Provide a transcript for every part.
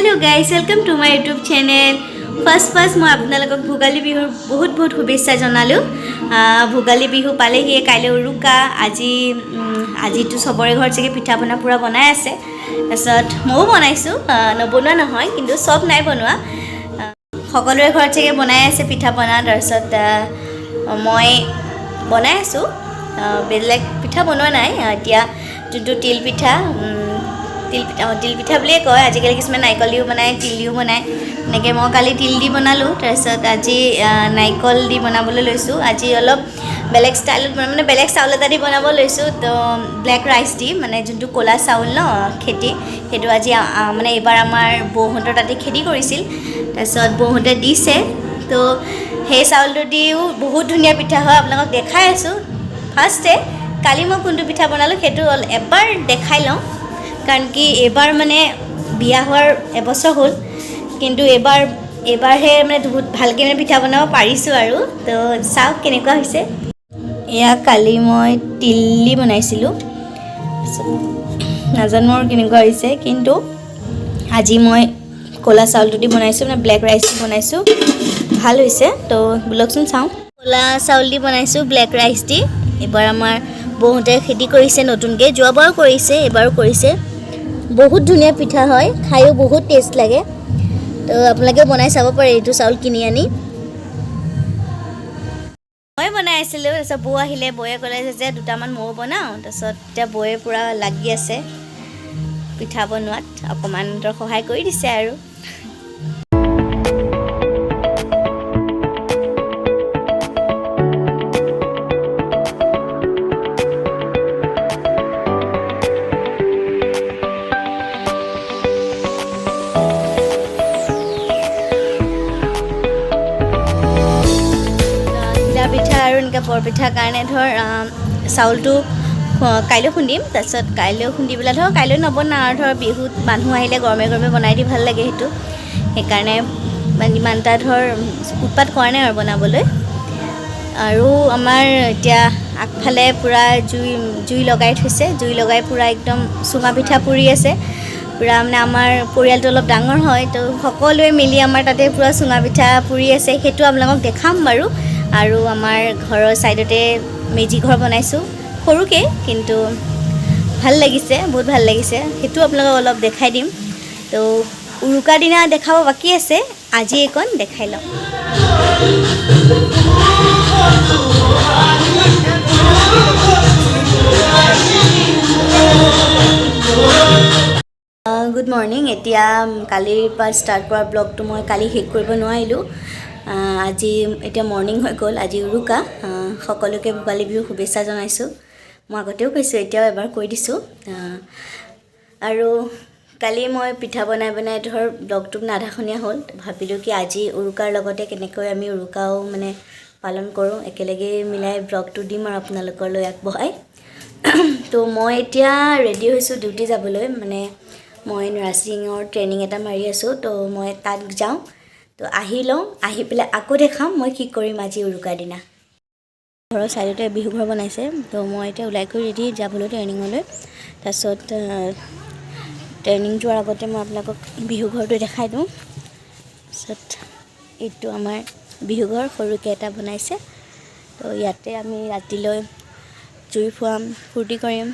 hello guys welcome to my YouTube channel first मैं आपनालोকক भोगाली बिहुर बहुत बहुत शुभेच्छा जनालो भोगाली बिहु पालेहि काइले उरुका আজি तो सबरे घर चागे पिठा पना पूरा बनाय आछे तसत मयो बनाइछु नबनुवा নহয় किन्तु सब नाइ बनुवा सकलोरे घर चागे बनाय आछे पिठा पना तसत मैं बनाय आछु बेलेग पिठा बनवा नाइ एतिया जोंटु तिल पिठा तिल पिठा बुलिए कय आजिकाली किसुमान नारिकल दिও बनाय तिल दिও बनाय नेके मैं काली तिल दी बनालो तसत আজি नारिकल दी बनाबोले लैसु আজি अलप बेलेग स्टाइल माने बेलेग चाउल एटा दी बनाब लैसु तो ब्लैक राइस दी माने जोंटु कोला चाउल न खेती हेतु আজি माने एबार आमार बहुहतर ताते खेती करिसिल तसत बहुहते दिसे तो हे चाउलটো दिও बहुत धुनिया पिठा হয় आपनाक देखाय आसु फार्स्टे काली मैं कोनटो पिठा बनालो हेतु एबार देखाय लওঁ कारण कि एबार माने बिया होवार এবছৰ হল किन्तु एबार हे माने बहुत भालके माने पिठा बनाब पारिछु आरो तो साउ केनेकुवा होइसे या काली मैं तिल्ली बनाइसिलो नाजानो केनेकुवा होइसे किन्तु আজি मैं कोला चाउल दी बनाइछु माने ब्लैक राइस बनाइछु ভাল होइसे तो ब्लगसन चाउ कोला चाउल दी बनाइछु ब्लैक राइस दी एबार आमार बहुते खेती करिसे नतुनके जोबार करिसे एबार करिसे बहुत धुनिया पिठा है खाइयो बहुत टेस्ट लगे तो आपलोके बनाई चाब पारे एटु चाउल किनि आनी मैं बनाई आसिलो तसत बौ आहिले बौए कले जे दुटामान मौ बनाओ तसत त्या बौए पूरा लागि आछे पिठा बनवात अकमान सहाय करि दिसे आरो पिठा और इनका बर पिठा कारण धर चाउलटो काइले खुंदिम तसत काइले खुंदी पेला धर काइले नबना धर बिहुत मानुह आहिले गरमे गरमे बनाई दी ভাল लागे हेतु हेकारणे इमानटा धर उत्पात কৰা নাই আৰু बनाবলৈ আৰু আমাৰ এতিয়া আগফালে পুৰা জুই লগাই থৈছে জুই লগাই পুৰা একদম সুঙা পিঠা পুৰি আছে পুৰা মানে আমাৰ পৰিয়ালটো অলপ ডাঙৰ হয় তো সকলোৱে মিলি আমাৰ তাতে পুৰা সুঙা পিঠা পুৰি আছে হেতু আপোনালোকক দেখাম বাৰু আৰু আমাৰ ঘৰৰ সাইডতে মেজি ঘৰ বনাইছো সৰুকে কিন্তু ভাল লাগিছে বহুত ভাল লাগিছে হেতু আপোনালোকক অলপ দেখাই দিম তো উৰুকা দিনা দেখাব বাকি আছে আজি একন দেখাই লম गुड मर्निंग एतिया कालिर पा स्टार्ट কৰা ব্লগটো মই কালি শেষ কৰিব নোৱাৰিলো আজি এটা মৰ্নিং হৈ গ'ল আজি উৰুকা সকলোকে ভোগালী বিহু শুভেচ্ছা জনাইছো মই আগতেও কৈছো এতিয়াও এবাৰ কৈ দিছো আৰু কালি মই পিঠা বনাই ধৰ ব্লগটো নাধাখনিয়া হ'ল ভাবিলো কি আজি উৰুকাৰ লগতে কেনেকৈ আমি উৰুকাও মানে পালন কৰো একেলগে মিলাই ব্লগটো দিম আৰু আপোনালোকৰ লৈ আগবঢ়াই তো মই এতিয়া ৰেডি হৈছো ডিউটি যাবলৈ মানে মই নাৰ্ছিঙৰ ট্ৰেনিং এটা মাৰি আছো তো মই তাত যাওঁ तो आहि पेले आको देखाम मैं कि करिम আজি उरुकार दिना घर साइडते बिहु घर बनाइसे तो मैं एटा उलाई कर रेडी जाबले ट्रेनिंगले तसत ट्रेनिंग जोर आगते मैं आपलाকক बिहु घरটো देखाइ दउ तसत एटु आमार बिहु घर सरुके एटा बनाइसे तो याते आमी रातिলৈ जुई फुवाम फुर्ती करिम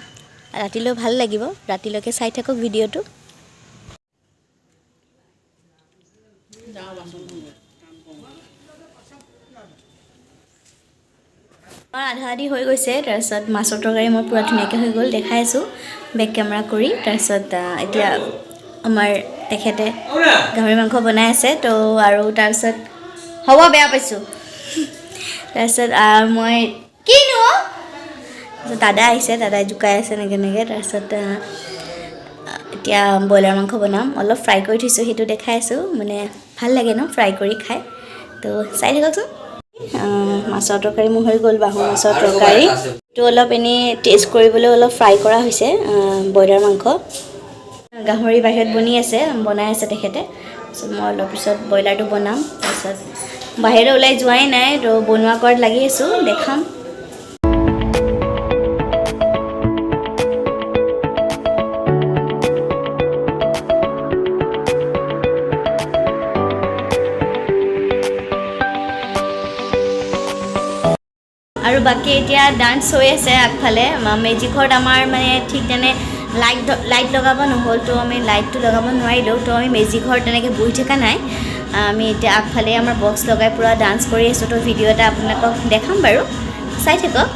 रातिলৈ ভাল লাগিব रातिলৈকে চাই থাকক ভিডিওটো आधा आधी हो गई तरसत माछर तरकारी मैं पूरा धुनियाके हो गल देखाई आसो बेक केमेरा करी तरसत एतिया आमार तेखेते गाहरी मांस बनाई आछे तो आरो तरसत हब बेया पाइছো तरसत मैं किनो दादा आइसे दादा जुकाई आछे नेके नेके तरसत एतिया ब्रयलार मांस बनाम अलप फ्राई कर थैसो हेतु देखाई आसो माने ভাল লাগে न फ्राई करी खाय तो चाइ थाककसोन माछर तरकारी মোৰ হৈ গ'ল বাহু মাছৰ तरकारी तो অলপ এনে টেষ্ট কৰিবলৈ অলপ ফ্ৰাই কৰা হৈছে ব্ৰয়লাৰ মাংস গাহৰি বাহিৰত বনি আছে বনাই আছে তেখেতে মই অলপ পিছত ব্ৰয়লাৰটো বনাম তাৰপিছত বাহিৰত ওলাই যোৱাই নাই তো বনোৱা কৰাত লাগি আছো দেখাম আৰু বাকী এতিয়া ডান্স হৈ আছে আগফালে মেজিক ঘৰত আমাৰ মানে ঠিক তেনে লাইট লগাব নহ'ল তো আমি লাইটটো লগাব নোৱাৰিলোঁ তো আমি মেজিক ঘৰত তেনেকৈ বহি থকা নাই আমি এতিয়া আগফালে আমাৰ বক্স লগাই পূৰা ডান্স কৰি আছোঁ তো ভিডিঅ' এটা আপোনালোকক দেখাম বাৰু চাই থাকক